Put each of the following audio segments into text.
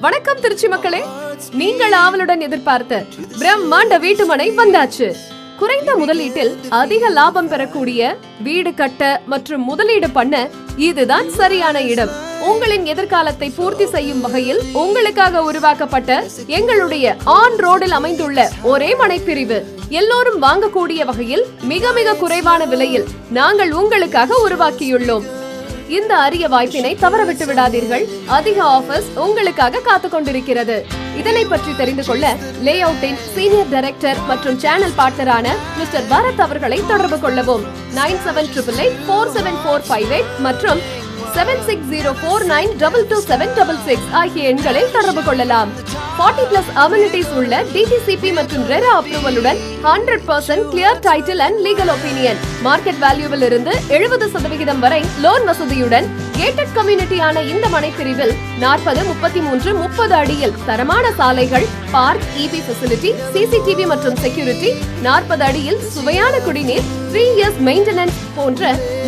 வணக்கம் திருச்சி மக்களே, நீங்கள் ஆவலுடன் எதிர்பார்த்த பிரம்மாண்ட வீட்டுமனை வந்தாச்சு. குறைந்த முதலீட்டில் அதிக லாபம் பெறக்கூடிய வீடு கட்ட மற்றும் முதலீடு பண்ண இதுதான் சரியான இடம். உங்களின் எதிர்காலத்தை பூர்த்தி செய்யும் வகையில் உங்களுக்காக உருவாக்கப்பட்ட எங்களுடைய ஆன் ரோடில் அமைந்துள்ள ஒரே மனைப்பிரிவு. எல்லோரும் வாங்கக்கூடிய வகையில் மிக மிக குறைவான விலையில் நாங்கள் உங்களுக்காக உருவாக்கியுள்ளோம். இந்த அரிய வாய்ப்பினை தவறவிட்டு விடாதீர்கள். அதிக ஆஃபர்ஸ் உங்களுக்காக காத்து கொண்டிருக்கிறது. இதனை பற்றி தெரிந்து கொள்ள லே அவுட்டின் சீனியர் டைரக்டர் மற்றும் சேனல் பார்ட்னரான மிஸ்டர் பரத் அவர்களை தொடர்பு கொள்ளவும். 9788474458 மற்றும் 7604922766 ஆகிய எண்களை தொடர்பு கொள்ளலாம். 40+ அமெனிட்டிஸ் உள்ள DTCP மற்றும் ரெரா அப்ரூவலுடன் 100% clear title and legal opinion. Market வேல்யூவில் இருந்து 70% வரை லோன் வசதியுடன் கேட்டட் கம்யூனிட்டியான இந்த மனைப்பிரிவில் 40, 33, 30 அடியில் தரமான சாலைகள், பார்க், EB ஃபெசிலிட்டி, CCTV மற்றும் செக்யூரிட்டி, 40 அடியில் சுவையான குடிநீர், 3 years மெயின்டெனன்ஸ் போன்ற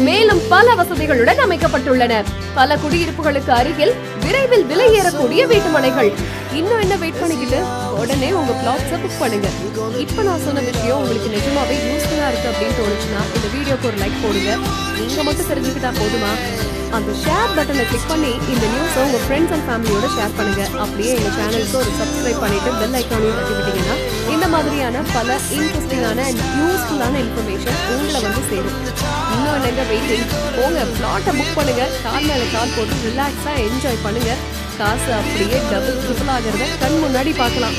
மேலும் பல வசதிகளுடன் அமைக்கப்பட்டுள்ளன. பல குடியிருப்புகளுக்கு அருகில் விரைவில் விலை ஏறக்கூடிய வீட்டுமனைகள். இன்னும் என்ன வெயிட் பண்ணிக்கிட்டு உடனே உங்க பிளாட்ஸை புக் பண்ணுங்க. இப்ப நான் சொன்ன விஷயம் உங்களுக்கு நிஜமாவே யூஸ்ஃபுல்லா இருக்கு அப்படின்னு தோணுச்சுன்னா இந்த வீடியோக்கு ஒரு லைக் போடுங்க. நீங்க மட்டும் தெரிஞ்சுக்கிட்டா போதுமா? அந்த ஷேர் பட்டனை கிளிக் பண்ணி இந்த நியூஸை உங்க ஃப்ரெண்ட்ஸ் அண்ட் ஃபேமிலியோட ஷேர் பண்ணுங்க. அப்படியே எங்க சேனலுக்கு ஒரு சப்ஸ்கிரைப் பண்ணிட்டு பெல் ஐக்கானையும் தட்டி விட்டீங்கன்னா இந்த மாதிரியான பல இன்ட்ரெஸ்டிங்கான அண்ட் யூஸ்ஃபுல்லான இன்ஃபர்மேஷன் உங்களை வந்து சேரும். இன்னும் என்னங்க வெயிட்டிங்? போங்க, பிளாட்டை புக் பண்ணுங்க. கால் மேல கால் போட்டு ரிலாக்ஸா என்ஜாய் பண்ணுங்க. காசு அப்படியே டபுள் ட்ரிபிள் ஆகிறத கண் முன்னாடி பார்க்கலாம்.